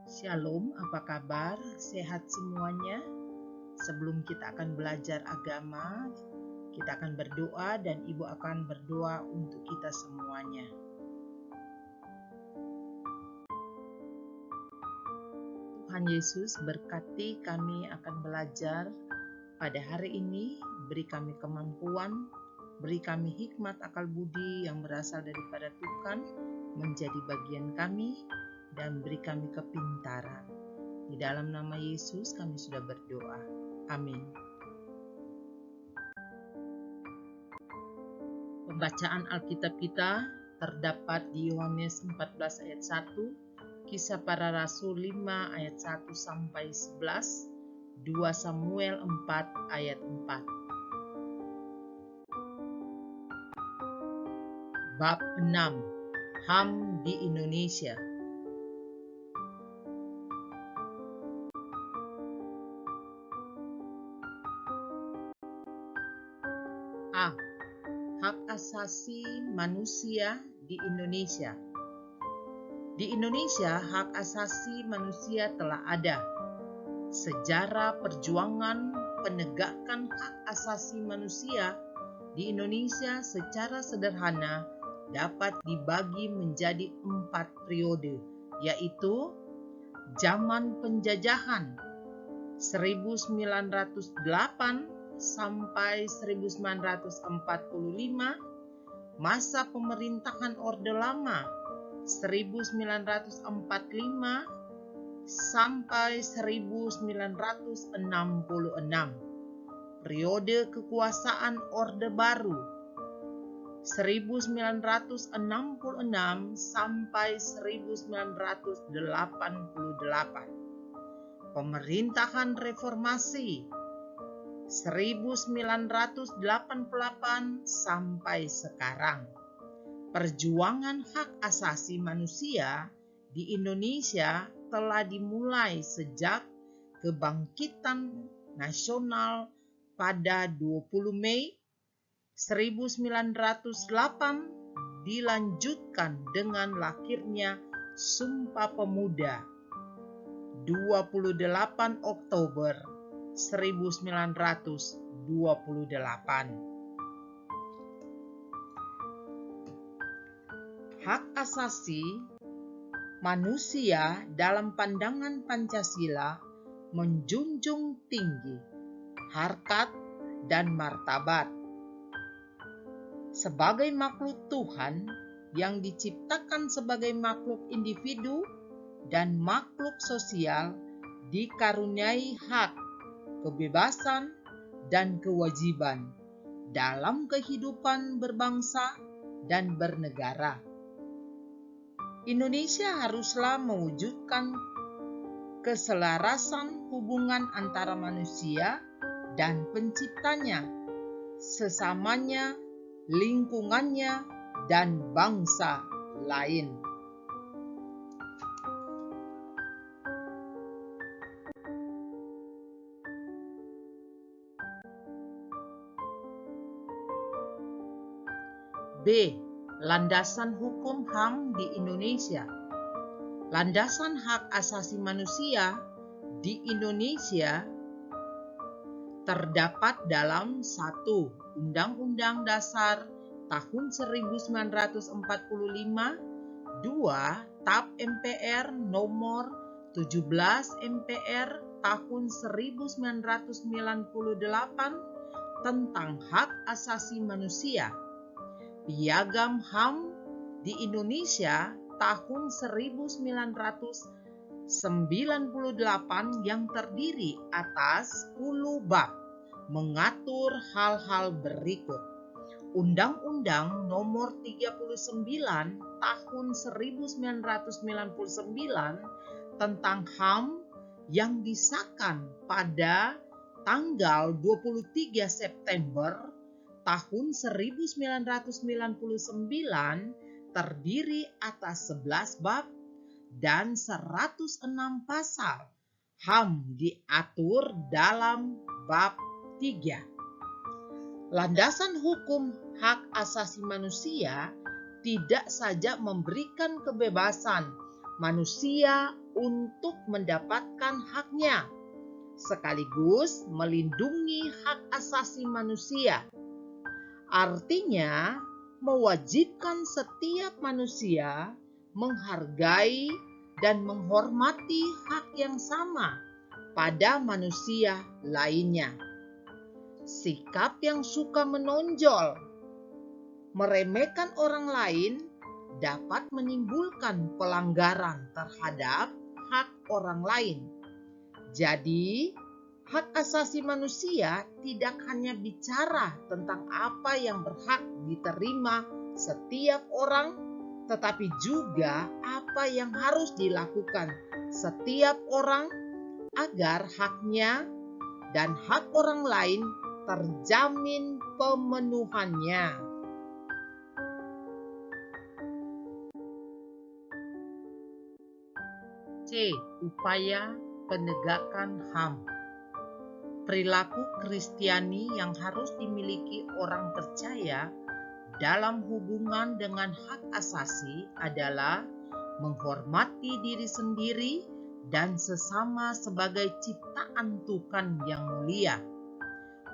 Shalom, apa kabar? Sehat semuanya? Sebelum kita akan belajar agama, kita akan berdoa dan Ibu akan berdoa untuk kita semuanya. Tuhan Yesus berkati kami akan belajar pada hari ini, beri kami kemampuan, beri kami hikmat akal budi yang berasal daripada Tuhan menjadi bagian kami, dan beri kami kepintaran. Di dalam nama Yesus kami sudah berdoa. Amin. Pembacaan Alkitab kita terdapat di Yohanes 14 ayat 1, Kisah Para Rasul 5 ayat 1 sampai 11, 2 Samuel 4 ayat 4. Bab 6. HAM di Indonesia. A. Hak asasi manusia di Indonesia. Di Indonesia, hak asasi manusia telah ada. Sejarah perjuangan penegakan hak asasi manusia di Indonesia secara sederhana dapat dibagi menjadi 4 periode, yaitu zaman penjajahan 1908 sampai 1945, masa pemerintahan Orde Lama 1945 sampai 1966, periode kekuasaan Orde Baru 1966 sampai 1988, pemerintahan reformasi 1988 sampai sekarang. Perjuangan hak asasi manusia di Indonesia telah dimulai sejak kebangkitan nasional pada 20 Mei 1908 dilanjutkan dengan lahirnya Sumpah Pemuda 28 Oktober 1928. Hak asasi manusia dalam pandangan Pancasila menjunjung tinggi harkat dan martabat. Sebagai makhluk Tuhan yang diciptakan sebagai makhluk individu dan makhluk sosial, dikaruniai hak, kebebasan, dan kewajiban dalam kehidupan berbangsa dan bernegara. Indonesia haruslah mewujudkan keselarasan hubungan antara manusia dan penciptanya, sesamanya, lingkungannya, dan bangsa lain. B. Landasan hukum HAM di Indonesia. Landasan hak asasi manusia di Indonesia terdapat dalam 1. Undang-Undang Dasar tahun 1945, 2. TAP MPR nomor 17 MPR tahun 1998 tentang hak asasi manusia, Piagam HAM di Indonesia tahun 1998 yang terdiri atas 10 bab mengatur hal-hal berikut. Undang-Undang nomor 39 tahun 1999 tentang HAM yang disahkan pada tanggal 23 September tahun 1999 terdiri atas 11 bab dan 106 pasal. HAM diatur dalam bab 3. Landasan hukum hak asasi manusia tidak saja memberikan kebebasan manusia untuk mendapatkan haknya, sekaligus melindungi hak asasi manusia. Artinya, mewajibkan setiap manusia menghargai dan menghormati hak yang sama pada manusia lainnya. Sikap yang suka menonjol, meremehkan orang lain dapat menimbulkan pelanggaran terhadap hak orang lain. Jadi, hak asasi manusia tidak hanya bicara tentang apa yang berhak diterima setiap orang, tetapi juga apa yang harus dilakukan setiap orang agar haknya dan hak orang lain terjamin pemenuhannya. C. Upaya penegakan HAM. Perilaku Kristiani yang harus dimiliki orang percaya dalam hubungan dengan hak asasi adalah menghormati diri sendiri dan sesama sebagai ciptaan Tuhan yang mulia,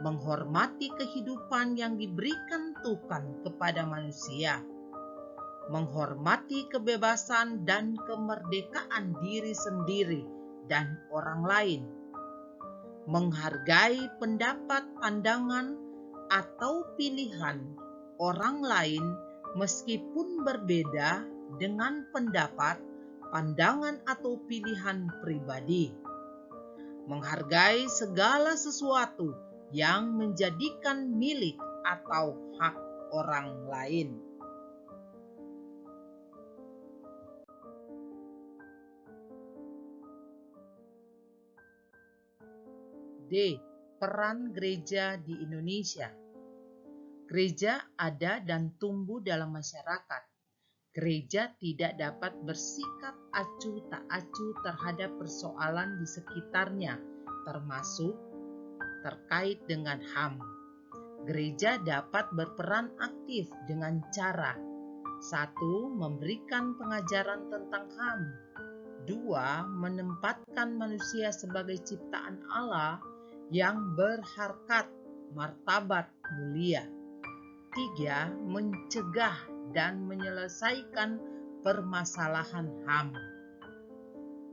menghormati kehidupan yang diberikan Tuhan kepada manusia, menghormati kebebasan dan kemerdekaan diri sendiri dan orang lain, menghargai pendapat, pandangan, atau pilihan orang lain meskipun berbeda dengan pendapat, pandangan, atau pilihan pribadi, menghargai segala sesuatu yang menjadikan milik atau hak orang lain. D. Peran gereja di Indonesia. Gereja ada dan tumbuh dalam masyarakat. Gereja tidak dapat bersikap acuh tak acuh terhadap persoalan di sekitarnya, termasuk terkait dengan HAM. Gereja dapat berperan aktif dengan cara: 1. Memberikan pengajaran tentang HAM. 2. Menempatkan manusia sebagai ciptaan Allah yang berharkat, martabat, mulia. 3. Mencegah dan menyelesaikan permasalahan HAM.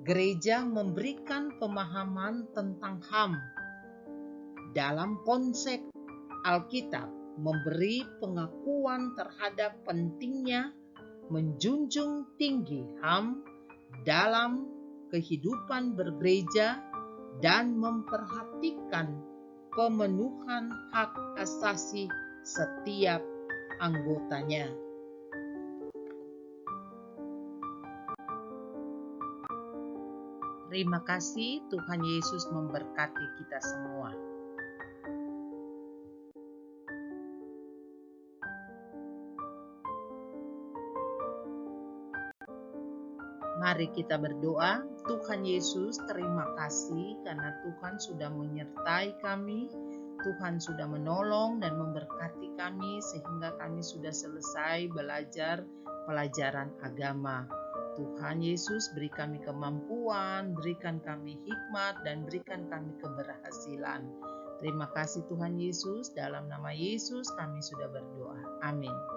Gereja memberikan pemahaman tentang HAM dalam konsep Alkitab, memberi pengakuan terhadap pentingnya menjunjung tinggi HAM dalam kehidupan bergereja dan memperhatikan pemenuhan hak asasi setiap anggotanya. Terima kasih, Tuhan Yesus memberkati kita semua. Mari kita berdoa. Tuhan Yesus, terima kasih karena Tuhan sudah menyertai kami, Tuhan sudah menolong dan memberkati kami sehingga kami sudah selesai belajar pelajaran agama. Tuhan Yesus, beri kami kemampuan, berikan kami hikmat, dan berikan kami keberhasilan. Terima kasih Tuhan Yesus, dalam nama Yesus kami sudah berdoa. Amin.